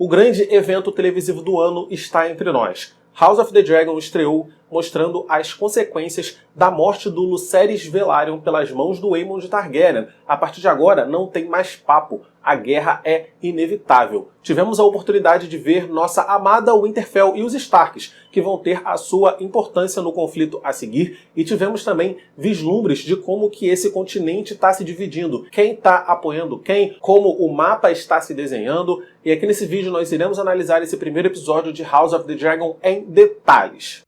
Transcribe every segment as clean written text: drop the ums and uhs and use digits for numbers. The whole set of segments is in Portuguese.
O grande evento televisivo do ano está entre nós. House of the Dragon estreou mostrando as consequências da morte do Lucerys Velaryon pelas mãos do Aemond Targaryen. A partir de agora não tem mais papo, a guerra é inevitável. Tivemos a oportunidade de ver nossa amada Winterfell e os Starks, que vão ter a sua importância no conflito a seguir, e tivemos também vislumbres de como que esse continente está se dividindo, quem está apoiando quem, como o mapa está se desenhando, e aqui nesse vídeo nós iremos analisar esse primeiro episódio de House of the Dragon em detalhes.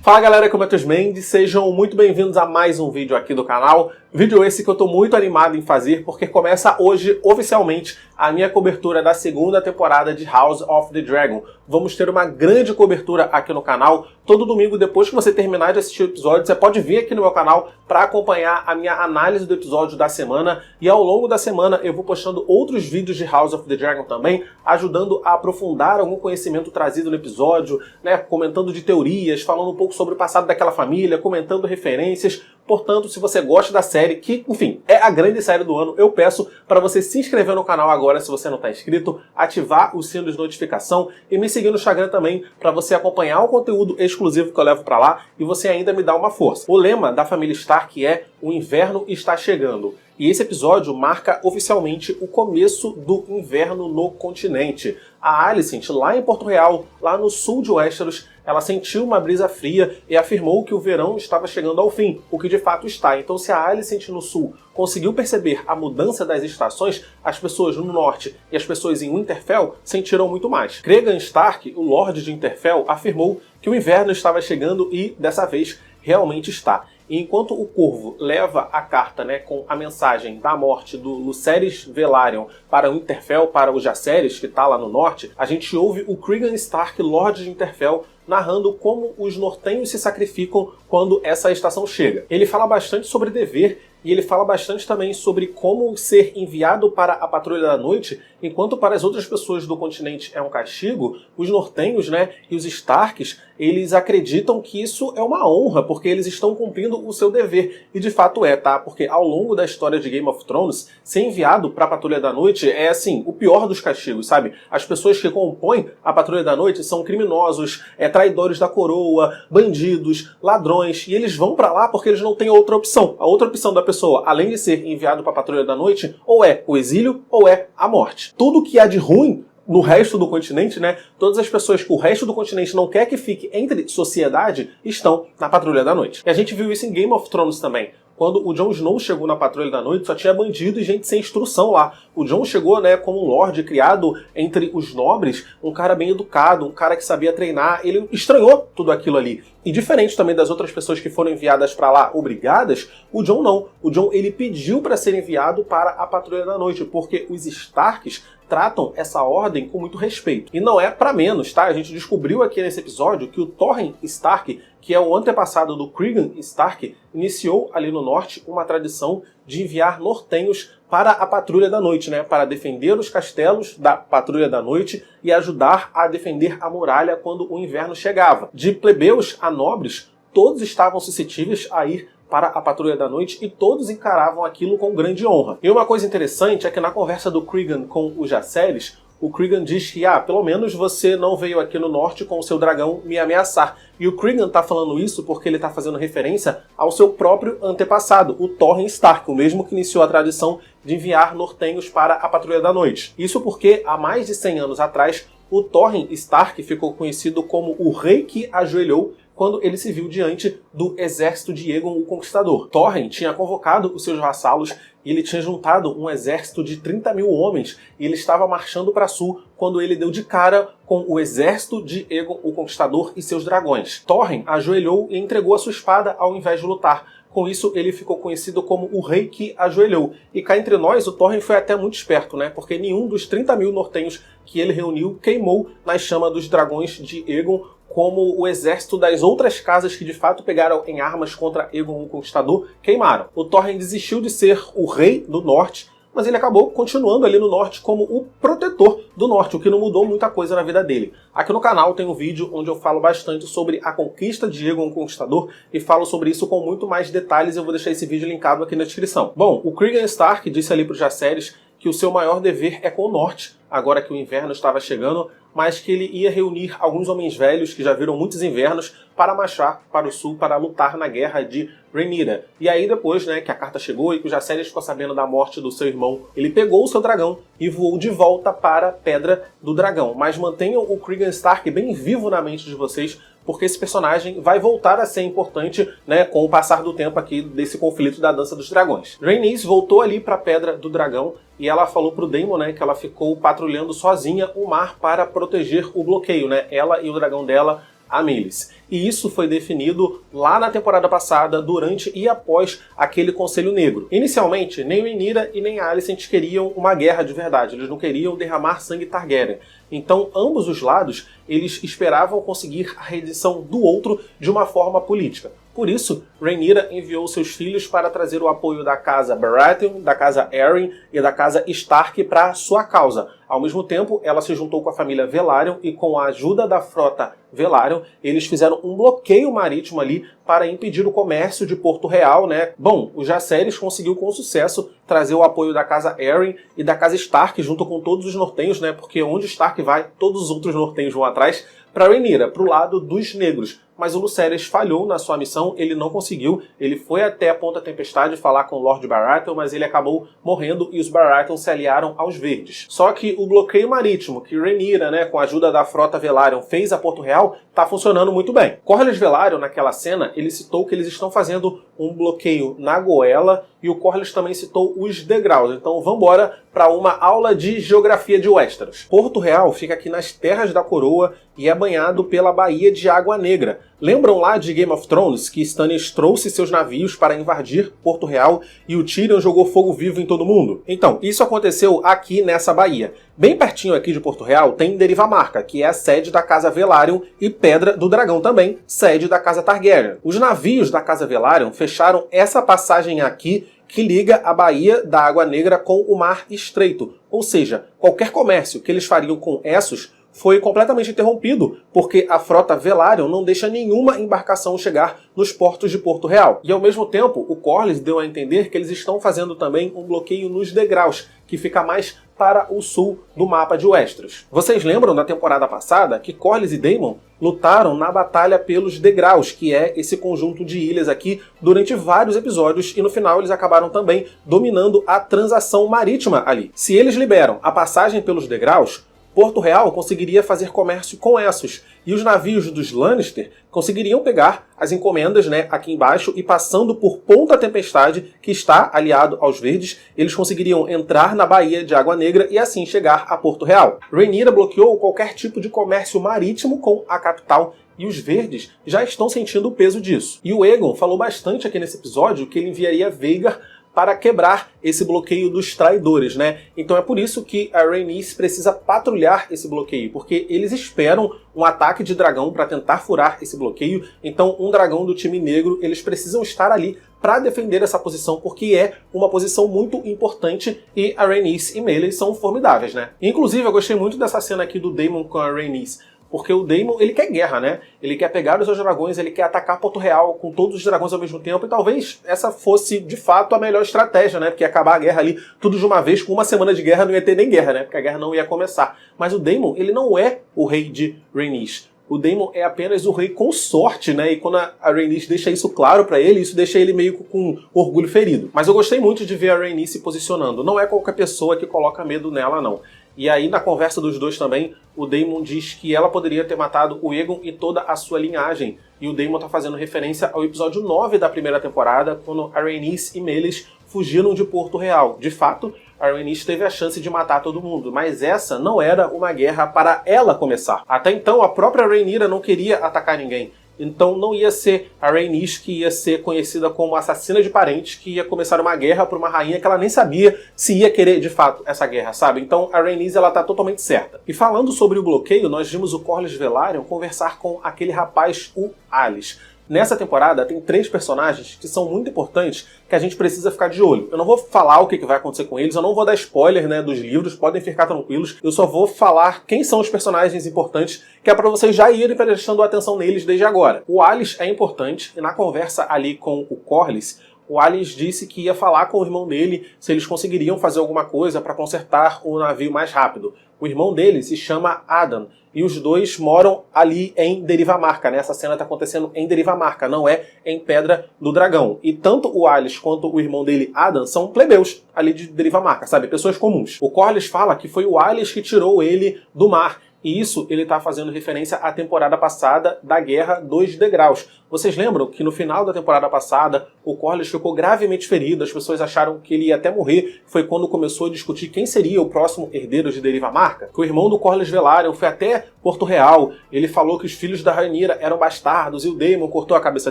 Fala galera, aqui é o Matheus Mendes, sejam muito bem-vindos a mais um vídeo aqui do canal. Vídeo esse que eu tô muito animado em fazer, porque começa hoje, oficialmente, a minha cobertura da segunda temporada de House of the Dragon. Vamos ter uma grande cobertura aqui no canal. Todo domingo, depois que você terminar de assistir o episódio, você pode vir aqui no meu canal para acompanhar a minha análise do episódio da semana. E ao longo da semana eu vou postando outros vídeos de House of the Dragon também, ajudando a aprofundar algum conhecimento trazido no episódio, né, comentando de teorias, falando um pouco sobre o passado daquela família, comentando referências. Portanto, se você gosta da série, que, enfim, é a grande série do ano, eu peço para você se inscrever no canal agora, se você não está inscrito, ativar o sino de notificação e me seguir no Instagram também, para você acompanhar o conteúdo exclusivo que eu levo para lá e você ainda me dá uma força. O lema da família Stark é "O inverno está chegando". E esse episódio marca oficialmente o começo do inverno no continente. A Alicent, lá em Porto Real, lá no sul de Westeros, ela sentiu uma brisa fria e afirmou que o verão estava chegando ao fim, o que de fato está. Então, se a Alicent no sul conseguiu perceber a mudança das estações, as pessoas no norte e as pessoas em Winterfell sentiram muito mais. Cregan Stark, o Lorde de Winterfell, afirmou que o inverno estava chegando e, dessa vez, realmente está. E enquanto o Corvo leva a carta, né, com a mensagem da morte do Lucerys Velaryon para o Winterfell, para o Jacaerys, que está lá no norte, a gente ouve o Cregan Stark, Lorde de Winterfell, narrando como os nortenhos se sacrificam quando essa estação chega. Ele fala bastante sobre dever e ele fala bastante também sobre como ser enviado para a Patrulha da Noite, enquanto para as outras pessoas do continente é um castigo, os nortenhos, né, e os Starks, eles acreditam que isso é uma honra, porque eles estão cumprindo o seu dever. E de fato é, tá? Porque ao longo da história de Game of Thrones, ser enviado para a Patrulha da Noite é, assim, o pior dos castigos, sabe? As pessoas que compõem a Patrulha da Noite são criminosos, traidores da coroa, bandidos, ladrões, e eles vão para lá porque eles não têm outra opção. A outra opção da pessoa, além de ser enviado para a Patrulha da Noite, ou é o exílio ou é a morte. Tudo que há de ruim no resto do continente, né? Todas as pessoas que o resto do continente não quer que fique entre sociedade estão na Patrulha da Noite. E a gente viu isso em Game of Thrones também. Quando o Jon Snow chegou na Patrulha da Noite, só tinha bandido e gente sem instrução lá. O Jon chegou, né, como um lorde criado entre os nobres, um cara bem educado, um cara que sabia treinar. Ele estranhou tudo aquilo ali. E diferente também das outras pessoas que foram enviadas para lá obrigadas, o Jon não. O Jon, ele pediu para ser enviado para a Patrulha da Noite, porque os Starks tratam essa ordem com muito respeito. E não é para menos, tá? A gente descobriu aqui nesse episódio que o Torrhen Stark, que é o antepassado do Cregan Stark, iniciou ali no norte uma tradição de enviar nortenhos para a Patrulha da Noite, né? Para defender os castelos da Patrulha da Noite e ajudar a defender a muralha quando o inverno chegava. De plebeus a nobres, todos estavam suscetíveis a ir para a Patrulha da Noite e todos encaravam aquilo com grande honra. E uma coisa interessante é que na conversa do Cregan com o Jacaerys, o Cregan diz que, pelo menos você não veio aqui no norte com o seu dragão me ameaçar. E o Cregan tá falando isso porque ele tá fazendo referência ao seu próprio antepassado, o Torrhen Stark, o mesmo que iniciou a tradição de enviar nortenhos para a Patrulha da Noite. Isso porque, há mais de 100 anos atrás, o Torrhen Stark ficou conhecido como o rei que ajoelhou quando ele se viu diante do exército de Aegon o Conquistador. Torrhen tinha convocado os seus vassalos e ele tinha juntado um exército de 30 mil homens e ele estava marchando para sul quando ele deu de cara com o exército de Aegon o Conquistador e seus dragões. Torrhen ajoelhou e entregou a sua espada ao invés de lutar. Com isso, ele ficou conhecido como o rei que ajoelhou. E cá entre nós, o Torrhen foi até muito esperto, né? Porque nenhum dos 30 mil nortenhos que ele reuniu queimou na chama dos dragões de Aegon, como o exército das outras casas que de fato pegaram em armas contra Aegon o Conquistador queimaram. O Torrhen desistiu de ser o rei do norte, mas ele acabou continuando ali no norte como o protetor do norte, o que não mudou muita coisa na vida dele. Aqui no canal tem um vídeo onde eu falo bastante sobre a conquista de Aegon o Conquistador e falo sobre isso com muito mais detalhes. Eu vou deixar esse vídeo linkado aqui na descrição. Bom, o Cregan Stark disse ali para o Jacaerys que o seu maior dever é com o norte, agora que o inverno estava chegando, mas que ele ia reunir alguns homens velhos que já viram muitos invernos para marchar para o sul para lutar na guerra de Rhaenyra. E aí depois, né, que a carta chegou e que o Jaehaerys ficou sabendo da morte do seu irmão, ele pegou o seu dragão e voou de volta para a Pedra do Dragão. Mas mantenham o Cregan Stark bem vivo na mente de vocês, porque esse personagem vai voltar a ser importante, né, com o passar do tempo aqui desse conflito da Dança dos Dragões. Rhaenys voltou ali para a Pedra do Dragão e ela falou pro Daemon, né, que ela ficou patrulhando sozinha o mar para proteger o bloqueio, né, ela e o dragão dela, Amylis. E isso foi definido lá na temporada passada, durante e após aquele Conselho Negro. Inicialmente, nem Rhaenyra e nem Alicent queriam uma guerra de verdade, eles não queriam derramar sangue Targaryen. Então, ambos os lados, eles esperavam conseguir a rendição do outro de uma forma política. Por isso, Rhaenyra enviou seus filhos para trazer o apoio da casa Baratheon, da casa Arryn e da casa Stark para sua causa. Ao mesmo tempo, ela se juntou com a família Velaryon e com a ajuda da frota Velaryon, eles fizeram um bloqueio marítimo ali para impedir o comércio de Porto Real, né? Bom, o Jaehaerys conseguiu com sucesso trazer o apoio da casa Arryn e da casa Stark junto com todos os nortenhos, né? Porque onde Stark vai, todos os outros nortenhos vão atrás, para Rhaenyra, para o lado dos negros. Mas o Lucerys falhou na sua missão, ele não conseguiu, ele foi até a Ponta Tempestade falar com o Lord Baratheon, mas ele acabou morrendo e os Baratheon se aliaram aos Verdes. Só que o bloqueio marítimo que Rhaenyra, né, com a ajuda da frota Velaryon, fez a Porto Real, tá funcionando muito bem. Corlys Velaryon, naquela cena, ele citou que eles estão fazendo um bloqueio na goela e o Corlys também citou os degraus. Então vambora para uma aula de geografia de Westeros. Porto Real fica aqui nas Terras da Coroa e é banhado pela Baía de Água Negra. Lembram lá de Game of Thrones que Stannis trouxe seus navios para invadir Porto Real e o Tyrion jogou fogo vivo em todo mundo? Então, isso aconteceu aqui nessa baía. Bem pertinho aqui de Porto Real tem Derivamarca, que é a sede da Casa Velaryon, e Pedra do Dragão também, sede da Casa Targaryen. Os navios da Casa Velaryon fecharam essa passagem aqui que liga a Baía da Água Negra com o Mar Estreito. Ou seja, qualquer comércio que eles fariam com Essos foi completamente interrompido, porque a frota Velaryon não deixa nenhuma embarcação chegar nos portos de Porto Real. E ao mesmo tempo, o Corlys deu a entender que eles estão fazendo também um bloqueio nos degraus, que fica mais para o sul do mapa de Westeros. Vocês lembram da temporada passada que Corlys e Daemon lutaram na Batalha pelos Degraus, que é esse conjunto de ilhas aqui, durante vários episódios, e no final eles acabaram também dominando a transação marítima ali. Se eles liberam a passagem pelos degraus, Porto Real conseguiria fazer comércio com Essos, e os navios dos Lannister conseguiriam pegar as encomendas, né, aqui embaixo, e passando por Ponta Tempestade, que está aliado aos Verdes, eles conseguiriam entrar na Baía de Água Negra e assim chegar a Porto Real. Rhaenyra bloqueou qualquer tipo de comércio marítimo com a capital, e os Verdes já estão sentindo o peso disso. E o Aegon falou bastante aqui nesse episódio que ele enviaria Vhagar para quebrar esse bloqueio dos traidores, né? Então é por isso que a Rhaenys precisa patrulhar esse bloqueio, porque eles esperam um ataque de dragão para tentar furar esse bloqueio. Então um dragão do time negro, eles precisam estar ali para defender essa posição, porque é uma posição muito importante e a Rhaenys e Melee são formidáveis, né? Inclusive eu gostei muito dessa cena aqui do Daemon com a Rhaenys, porque o Daemon, ele quer guerra, né? Ele quer pegar os seus dragões, ele quer atacar Porto Real com todos os dragões ao mesmo tempo, e talvez essa fosse, de fato, a melhor estratégia, né? Porque acabar a guerra ali, tudo de uma vez, com uma semana de guerra, não ia ter nem guerra, né? Porque a guerra não ia começar. Mas o Daemon, ele não é o rei de Rhaenys. O Daemon é apenas o rei consorte, né? E quando a Rhaenys deixa isso claro pra ele, isso deixa ele meio com orgulho ferido. Mas eu gostei muito de ver a Rhaenys se posicionando. Não é qualquer pessoa que coloca medo nela, não. E aí, na conversa dos dois também, o Daemon diz que ela poderia ter matado o Aegon e toda a sua linhagem. E o Daemon tá fazendo referência ao episódio 9 da primeira temporada, quando a Rhaenys e Melis fugiram de Porto Real. De fato, a Rhaenys teve a chance de matar todo mundo, mas essa não era uma guerra para ela começar. Até então, a própria Rhaenyra não queria atacar ninguém. Então não ia ser a Rhaenys que ia ser conhecida como assassina de parentes, que ia começar uma guerra por uma rainha que ela nem sabia se ia querer de fato essa guerra, sabe? Então a Rhaenys, ela tá totalmente certa. E falando sobre o bloqueio, nós vimos o Corlys Velaryon conversar com aquele rapaz, o Alis. Nessa temporada tem 3 personagens que são muito importantes, que a gente precisa ficar de olho. Eu não vou falar o que vai acontecer com eles, eu não vou dar spoiler, né, dos livros, podem ficar tranquilos. Eu só vou falar quem são os personagens importantes, que é para vocês já irem prestando atenção neles desde agora. O Alis é importante, e na conversa ali com o Corlys, o Alis disse que ia falar com o irmão dele se eles conseguiriam fazer alguma coisa para consertar o navio mais rápido. O irmão dele se chama Adam, e os dois moram ali em Derivamarca, né? Essa cena está acontecendo em Derivamarca, não é em Pedra do Dragão. E tanto o Alis quanto o irmão dele, Adam, são plebeus ali de Derivamarca, sabe? Pessoas comuns. O Corlys fala que foi o Alis que tirou ele do mar. E isso ele está fazendo referência à temporada passada da Guerra dos Degraus. Vocês lembram que no final da temporada passada o Corlys ficou gravemente ferido, as pessoas acharam que ele ia até morrer. Foi quando começou a discutir quem seria o próximo herdeiro de Derivamarca. Que o irmão do Corlys Velaryon foi até Porto Real, ele falou que os filhos da Rhaenyra eram bastardos e o Daemon cortou a cabeça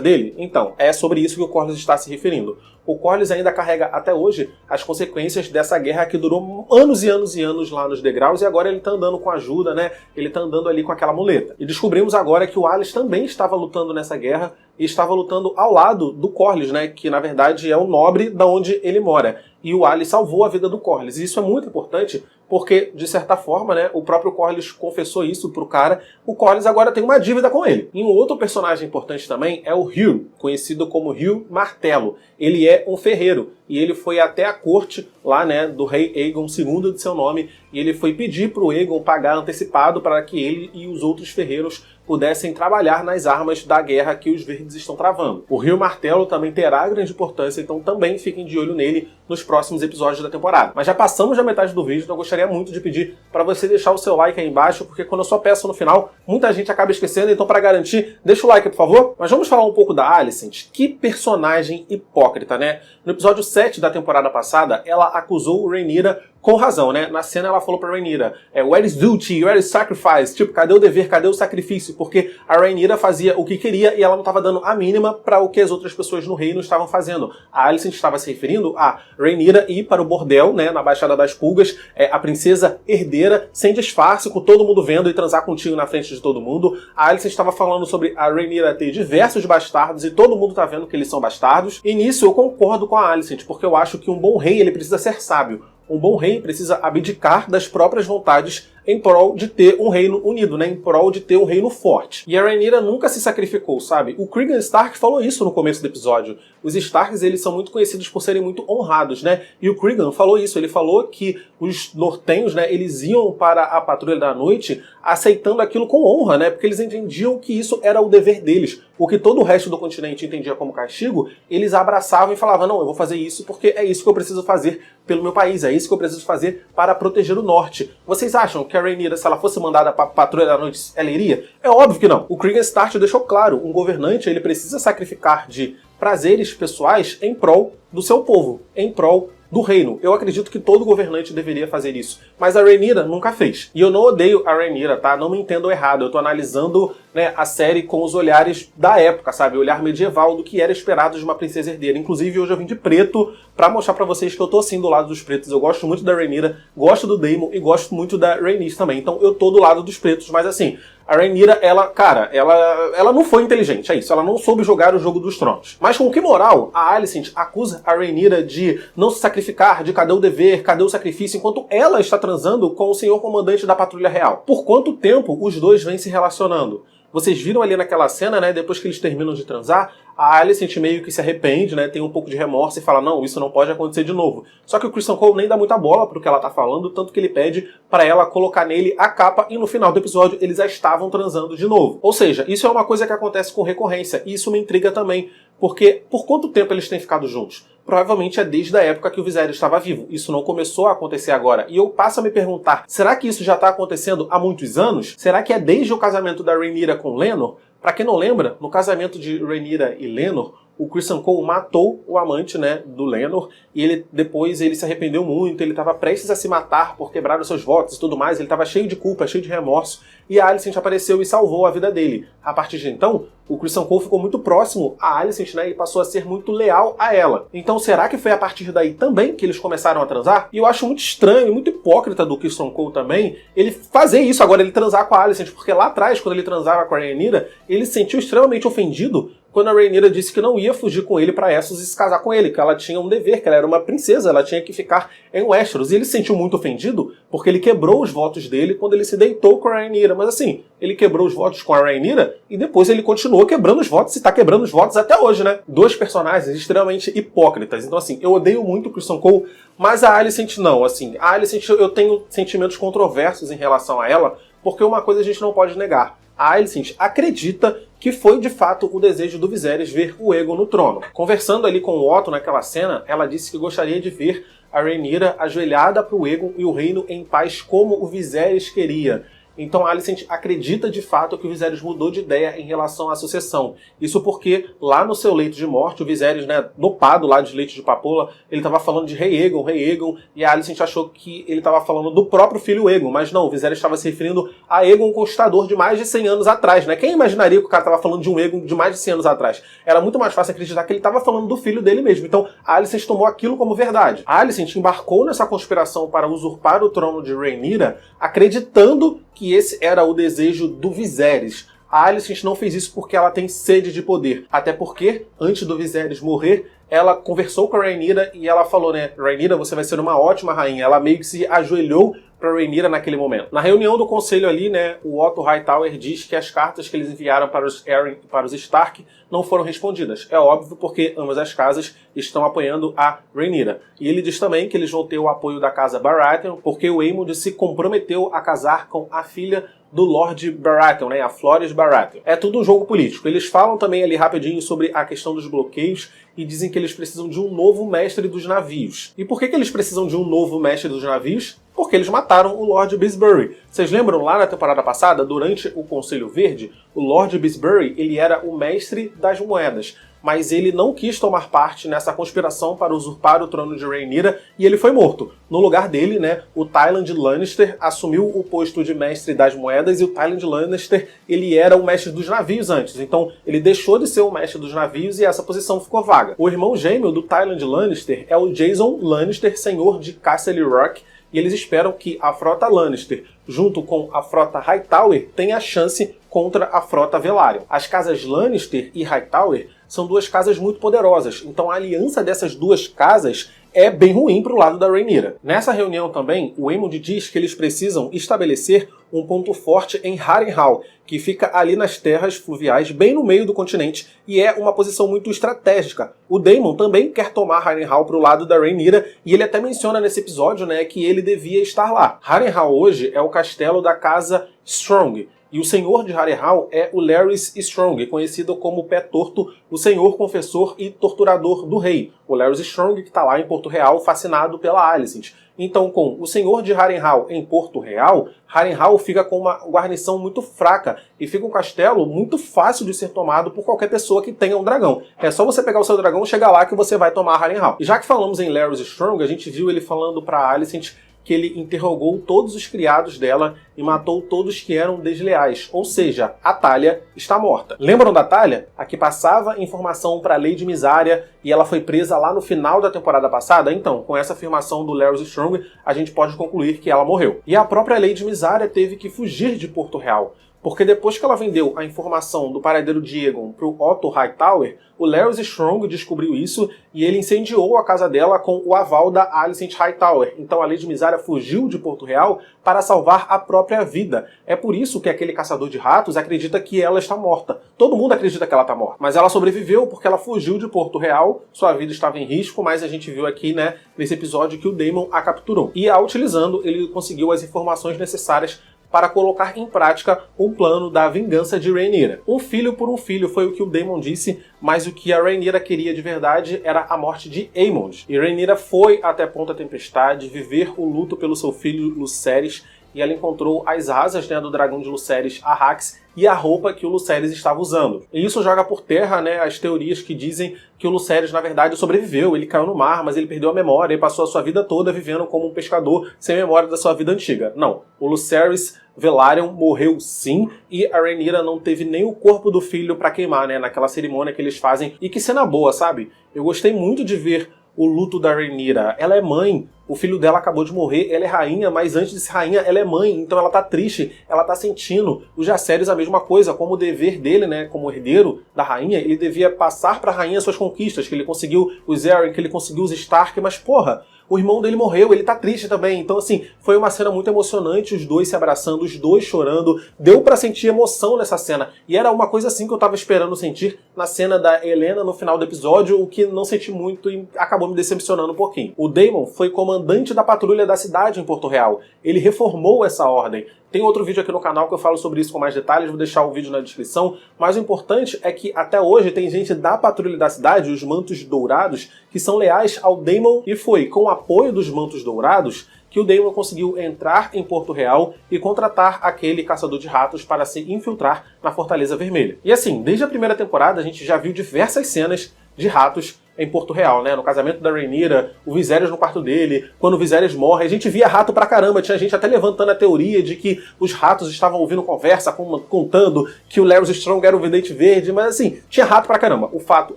dele. Então, é sobre isso que o Corlys está se referindo. O Corlys ainda carrega até hoje as consequências dessa guerra que durou anos e anos e anos lá nos degraus, e agora ele tá andando com ajuda, né? Ele tá andando ali com aquela muleta. E descobrimos agora que o Alis também estava lutando nessa guerra e estava lutando ao lado do Corlys, né? Que na verdade é o nobre da onde ele mora. E o Alis salvou a vida do Corlys. E isso é muito importante porque, de certa forma, né, o próprio Corlys confessou isso pro cara. O Corlys agora tem uma dívida com ele. E um outro personagem importante também é o Hugh, conhecido como Hugh Martelo. Ele é um ferreiro e ele foi até a corte lá, né, do rei Aegon II de seu nome, e ele foi pedir pro Aegon pagar antecipado para que ele e os outros ferreiros pudessem trabalhar nas armas da guerra que os verdes estão travando. O Hugh Martelo também terá grande importância, então também fiquem de olho nele nos próximos episódios da temporada. Mas já passamos da metade do vídeo, então eu gostaria muito de pedir para você deixar o seu like aí embaixo, porque quando eu só peço no final, muita gente acaba esquecendo, então para garantir, deixa o like, por favor. Mas vamos falar um pouco da Alicent. Que personagem hipócrita, né? No episódio 7 da temporada passada, ela acusou Rhaenyra com razão, né? Na cena ela falou pra Rhaenyra, where is duty, where is sacrifice? Tipo, cadê o dever, cadê o sacrifício? Porque a Rhaenyra fazia o que queria e ela não estava dando a mínima para o que as outras pessoas no reino estavam fazendo. A Alicent estava se referindo a Rhaenyra ir para o bordel, né, na Baixada das Pulgas, a princesa herdeira, sem disfarce, com todo mundo vendo e transar contigo na frente de todo mundo. A Alicent estava falando sobre a Rhaenyra ter diversos bastardos e todo mundo tá vendo que eles são bastardos. E nisso eu concordo com a Alicent, porque eu acho que um bom rei ele precisa ser sábio. Um bom rei precisa abdicar das próprias vontades em prol de ter um reino unido, né? Em prol de ter um reino forte. E a Rhaenyra nunca se sacrificou, sabe? O Cregan Stark falou isso no começo do episódio. Os Starks, eles são muito conhecidos por serem muito honrados, né? E o Cregan falou isso. Ele falou que os nortenhos, né, eles iam para a Patrulha da Noite aceitando aquilo com honra, né? Porque eles entendiam que isso era o dever deles. O que todo o resto do continente entendia como castigo, eles abraçavam e falavam, não, eu vou fazer isso porque é isso que eu preciso fazer pelo meu país, é isso que eu preciso fazer para proteger o norte. Vocês acham que a Rhaenyra, se ela fosse mandada para a Patrulha da Noite, ela iria? É óbvio que não. O Cregan Stark deixou claro, um governante ele precisa sacrificar de prazeres pessoais em prol do seu povo, em prol do reino. Eu acredito que todo governante deveria fazer isso. Mas a Rhaenyra nunca fez. E eu não odeio a Rhaenyra, tá? Não me entendam errado. Eu tô analisando, né, a série com os olhares da época, sabe? O olhar medieval do que era esperado de uma princesa herdeira. Inclusive, hoje eu vim de preto pra mostrar pra vocês que eu tô assim do lado dos pretos. Eu gosto muito da Rhaenyra, gosto do Daemon e gosto muito da Rhaenys também. Então eu tô do lado dos pretos, mas assim, a Rhaenyra, ela não foi inteligente, é isso. Ela não soube jogar o jogo dos tronos. Mas com que moral a Alicent acusa a Rhaenyra de não se sacrificar, de cadê o dever, cadê o sacrifício, enquanto ela está transando com o senhor comandante da Patrulha Real? Por quanto tempo os dois vêm se relacionando? Vocês viram ali naquela cena, né, depois que eles terminam de transar, a Alicent meio que se arrepende, né, tem um pouco de remorso e fala, não, isso não pode acontecer de novo. Só que o Criston Cole nem dá muita bola pro que ela tá falando, tanto que ele pede para ela colocar nele a capa e no final do episódio eles já estavam transando de novo. Ou seja, isso é uma coisa que acontece com recorrência e isso me intriga também, porque por quanto tempo eles têm ficado juntos? Provavelmente é desde a época que o Viserys estava vivo. Isso não começou a acontecer agora. E eu passo a me perguntar, será que isso já está acontecendo há muitos anos? Será que é desde o casamento da Rhaenyra com Laenor? Pra quem não lembra, no casamento de Rhaenyra e Laenor, o Criston Cole matou o amante, né, do Laenor, e depois ele se arrependeu muito, ele estava prestes a se matar por quebrar os seus votos e tudo mais, ele estava cheio de culpa, cheio de remorso, e a Alicent apareceu e salvou a vida dele. A partir de então, o Criston Cole ficou muito próximo a Alicent, né, e passou a ser muito leal a ela. Então será que foi a partir daí também que eles começaram a transar? E eu acho muito estranho, muito hipócrita do Criston Cole também, ele fazer isso agora, ele transar com a Alicent, porque lá atrás, quando ele transava com a Rhaenyra, ele se sentiu extremamente ofendido quando a Rhaenyra disse que não ia fugir com ele para Essos e se casar com ele, que ela tinha um dever, que ela era uma princesa, ela tinha que ficar em Westeros. E ele se sentiu muito ofendido porque ele quebrou os votos dele quando ele se deitou com a Rhaenyra. Mas assim, ele quebrou os votos com a Rhaenyra e depois ele continuou quebrando os votos e tá quebrando os votos até hoje, né? Dois personagens extremamente hipócritas. Então assim, eu odeio muito o Criston Cole, mas a Alicent não. Assim, a Alicent, eu tenho sentimentos controversos em relação a ela, porque uma coisa a gente não pode negar. A Alicent acredita que foi de fato o desejo do Viserys ver o Aegon no trono. Conversando ali com o Otto naquela cena, ela disse que gostaria de ver a Rhaenyra ajoelhada para o Aegon e o reino em paz como o Viserys queria. Então a Alicent acredita de fato que o Viserys mudou de ideia em relação à sucessão. Isso porque lá no seu leito de morte, o Viserys, né, dopado lá de leite de papoula, ele estava falando de Rei Aegon, e a Alicent achou que ele estava falando do próprio filho Aegon, mas não, o Viserys estava se referindo a Aegon, o Conquistador de mais de 100 anos atrás, né? Quem imaginaria que o cara estava falando de um Aegon de mais de 100 anos atrás? Era muito mais fácil acreditar que ele estava falando do filho dele mesmo. Então a Alicent tomou aquilo como verdade. A Alicent embarcou nessa conspiração para usurpar o trono de Rhaenyra, acreditando que esse era o desejo do Viserys. A Alicent não fez isso porque ela tem sede de poder. Até porque, antes do Viserys morrer, ela conversou com a Rhaenyra e ela falou, né, Rhaenyra, você vai ser uma ótima rainha. Ela meio que se ajoelhou para Rhaenyra naquele momento. Na reunião do conselho ali, né, o Otto Hightower diz que as cartas que eles enviaram para os Arryn e para os Stark não foram respondidas. É óbvio porque ambas as casas estão apoiando a Rhaenyra. E ele diz também que eles vão ter o apoio da casa Baratheon porque o Aemond se comprometeu a casar com a filha do Lord Baratheon, né, a Florys Baratheon. É tudo um jogo político. Eles falam também ali rapidinho sobre a questão dos bloqueios e dizem que eles precisam de um novo mestre dos navios. E por que eles precisam de um novo mestre dos navios? Porque eles mataram o Lord Bisbury. Vocês lembram lá na temporada passada, durante o Conselho Verde, o Lord Bisbury, ele era o mestre das moedas, mas ele não quis tomar parte nessa conspiração para usurpar o trono de Rhaenyra e ele foi morto. No lugar dele, né, o Tywin Lannister assumiu o posto de mestre das moedas e o Tywin Lannister, ele era o mestre dos navios antes. Então, ele deixou de ser o mestre dos navios e essa posição ficou vaga. O irmão gêmeo do Tywin Lannister é o Jason Lannister, senhor de Castle Rock, e eles esperam que a frota Lannister, junto com a frota Hightower, tenha chance contra a frota Velaryon. As casas Lannister e Hightower são duas casas muito poderosas, então a aliança dessas duas casas é bem ruim para o lado da Rhaenyra. Nessa reunião também, o Aemond diz que eles precisam estabelecer um ponto forte em Harrenhal, que fica ali nas terras fluviais, bem no meio do continente, e é uma posição muito estratégica. O Daemon também quer tomar Harrenhal para o lado da Rhaenyra, e ele até menciona nesse episódio, né, que ele devia estar lá. Harrenhal hoje é o castelo da casa Strong, e o senhor de Harrenhal é o Larys Strong, conhecido como Pé Torto, o senhor confessor e torturador do rei. O Larys Strong que está lá em Porto Real, fascinado pela Alicent. Então, com o senhor de Harrenhal em Porto Real, Harrenhal fica com uma guarnição muito fraca e fica um castelo muito fácil de ser tomado por qualquer pessoa que tenha um dragão. É só você pegar o seu dragão e chegar lá que você vai tomar Harrenhal. E já que falamos em Larys Strong, a gente viu ele falando para Alicent que ele interrogou todos os criados dela e matou todos que eram desleais. Ou seja, a Talia está morta. Lembram da Talia? A que passava informação para a Lady Mysaria e ela foi presa lá no final da temporada passada? Então, com essa afirmação do Larys Strong, a gente pode concluir que ela morreu. E a própria Lady Mysaria teve que fugir de Porto Real, porque depois que ela vendeu a informação do paradeiro de Aegon para o Otto Hightower, o Larys Strong descobriu isso e ele incendiou a casa dela com o aval da Alicent Hightower. Então a Lady Mysaria fugiu de Porto Real para salvar a própria vida. É por isso que aquele caçador de ratos acredita que ela está morta. Todo mundo acredita que ela está morta. Mas ela sobreviveu porque ela fugiu de Porto Real, sua vida estava em risco, mas a gente viu aqui, né, nesse episódio que o Daemon a capturou. E a utilizando, ele conseguiu as informações necessárias para colocar em prática um plano da vingança de Rhaenyra. Um filho por um filho foi o que o Daemon disse, mas o que a Rhaenyra queria de verdade era a morte de Aemond. E Rhaenyra foi até Ponta Tempestade viver o luto pelo seu filho Lucerys, e ela encontrou as asas, né, do dragão de Lucerys, Arrax, e a roupa que o Lucerys estava usando. E isso joga por terra, né, as teorias que dizem que o Lucerys, na verdade, sobreviveu. Ele caiu no mar, mas ele perdeu a memória e passou a sua vida toda vivendo como um pescador sem memória da sua vida antiga. Não. O Lucerys Velaryon morreu sim, e a Rhaenyra não teve nem o corpo do filho para queimar, né, naquela cerimônia que eles fazem. E que cena boa, sabe? Eu gostei muito de ver o luto da Rhaenyra. Ela é mãe, o filho dela acabou de morrer, ela é rainha, mas antes de ser rainha, ela é mãe, então ela tá triste, ela tá sentindo. O Jaehaerys a mesma coisa, como o dever dele, né, como herdeiro da rainha, ele devia passar pra rainha suas conquistas, que ele conseguiu os Arryn, que ele conseguiu os Stark, mas porra, o irmão dele morreu, ele tá triste também. Então, assim, foi uma cena muito emocionante, os dois se abraçando, os dois chorando. Deu pra sentir emoção nessa cena. E era uma coisa assim que eu tava esperando sentir na cena da Helaena no final do episódio, o que não senti muito e acabou me decepcionando um pouquinho. O Daemon foi comandante da patrulha da cidade em Porto Real. Ele reformou essa ordem. Tem outro vídeo aqui no canal que eu falo sobre isso com mais detalhes, vou deixar o vídeo na descrição. Mas o importante é que até hoje tem gente da patrulha da cidade, os Mantos Dourados, que são leais ao Daemon, e foi com o apoio dos Mantos Dourados que o Daemon conseguiu entrar em Porto Real e contratar aquele caçador de ratos para se infiltrar na Fortaleza Vermelha. E assim, desde a primeira temporada a gente já viu diversas cenas de ratos em Porto Real, né? No casamento da Rhaenyra, o Viserys no quarto dele, quando o Viserys morre, a gente via rato pra caramba, tinha gente até levantando a teoria de que os ratos estavam ouvindo conversa, contando que o Larys Strong era o Vidente Verde, mas assim, tinha rato pra caramba, o fato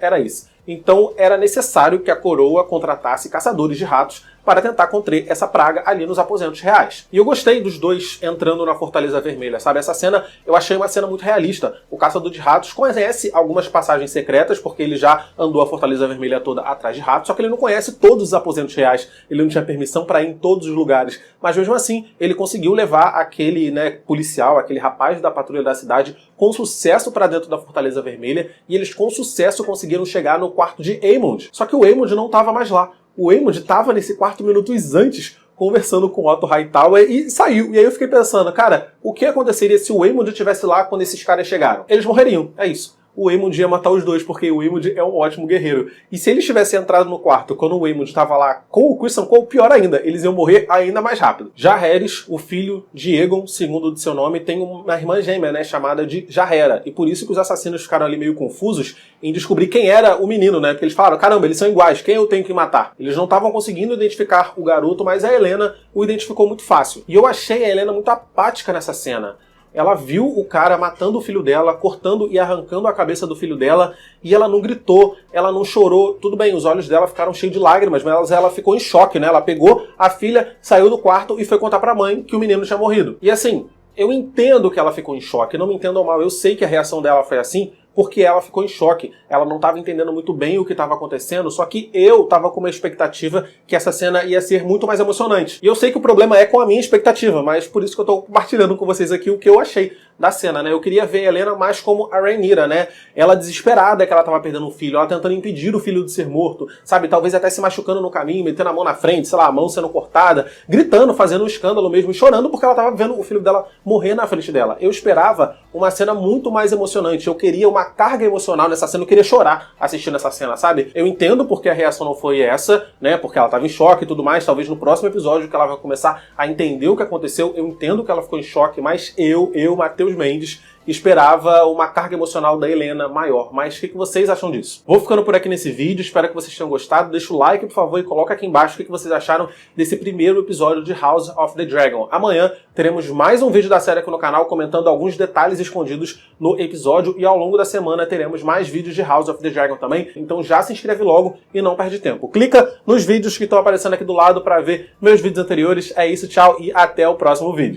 era esse. Então era necessário que a coroa contratasse caçadores de ratos para tentar conter essa praga ali nos aposentos reais. E eu gostei dos dois entrando na Fortaleza Vermelha, sabe? Essa cena, eu achei uma cena muito realista. O caçador de ratos conhece algumas passagens secretas, porque ele já andou a Fortaleza Vermelha toda atrás de ratos, só que ele não conhece todos os aposentos reais, ele não tinha permissão para ir em todos os lugares. Mas mesmo assim, ele conseguiu levar aquele, né, policial, aquele rapaz da patrulha da cidade, com sucesso para dentro da Fortaleza Vermelha, e eles com sucesso conseguiram chegar no quarto de Aemond. Só que o Aemond não estava mais lá. O Aemond estava nesse quarto minutos antes, conversando com Otto Hightower, e saiu. E aí eu fiquei pensando, cara, o que aconteceria se o Aemond estivesse lá quando esses caras chegaram? Eles morreriam, é isso. O Aemond ia matar os dois, porque o Aemond é um ótimo guerreiro. E se eles tivessem entrado no quarto quando o Aemond estava lá com o Criston Cole, pior ainda, eles iam morrer ainda mais rápido. Jaehaerys, o filho de Aegon, segundo de seu nome, tem uma irmã gêmea, né, chamada de Jaehaera. E por isso que os assassinos ficaram ali meio confusos em descobrir quem era o menino, né? Porque eles falaram, caramba, eles são iguais, quem eu tenho que matar? Eles não estavam conseguindo identificar o garoto, mas a Helaena o identificou muito fácil. E eu achei a Helaena muito apática nessa cena. Ela viu o cara matando o filho dela, cortando e arrancando a cabeça do filho dela, e ela não gritou, ela não chorou. Tudo bem, os olhos dela ficaram cheios de lágrimas, mas ela ficou em choque, né? Ela pegou a filha, saiu do quarto e foi contar pra mãe que o menino tinha morrido. E assim, eu entendo que ela ficou em choque, não me entendam mal, eu sei que a reação dela foi assim, porque ela ficou em choque. Ela não estava entendendo muito bem o que estava acontecendo, só que eu estava com uma expectativa que essa cena ia ser muito mais emocionante. E eu sei que o problema é com a minha expectativa, mas por isso que eu estou compartilhando com vocês aqui o que eu achei da cena, né? Eu queria ver a Helaena mais como a Rhaenyra, né? Ela desesperada que ela estava perdendo um filho, ela tentando impedir o filho de ser morto, sabe? Talvez até se machucando no caminho, metendo a mão na frente, sei lá, a mão sendo cortada, gritando, fazendo um escândalo mesmo, e chorando porque ela estava vendo o filho dela morrer na frente dela. Eu esperava uma cena muito mais emocionante, eu queria uma carga emocional nessa cena, eu queria chorar assistindo essa cena, sabe? Eu entendo porque a reação não foi essa, né? Porque ela estava em choque e tudo mais, talvez no próximo episódio que ela vai começar a entender o que aconteceu, eu entendo que ela ficou em choque, mas eu, Matheus Mendes, esperava uma carga emocional da Helaena maior. Mas o que vocês acham disso? Vou ficando por aqui nesse vídeo, espero que vocês tenham gostado. Deixa o like, por favor, e coloca aqui embaixo o que vocês acharam desse primeiro episódio de House of the Dragon. Amanhã teremos mais um vídeo da série aqui no canal, comentando alguns detalhes escondidos no episódio, e ao longo da semana teremos mais vídeos de House of the Dragon também, então já se inscreve logo e não perde tempo. Clica nos vídeos que estão aparecendo aqui do lado para ver meus vídeos anteriores. É isso, tchau e até o próximo vídeo.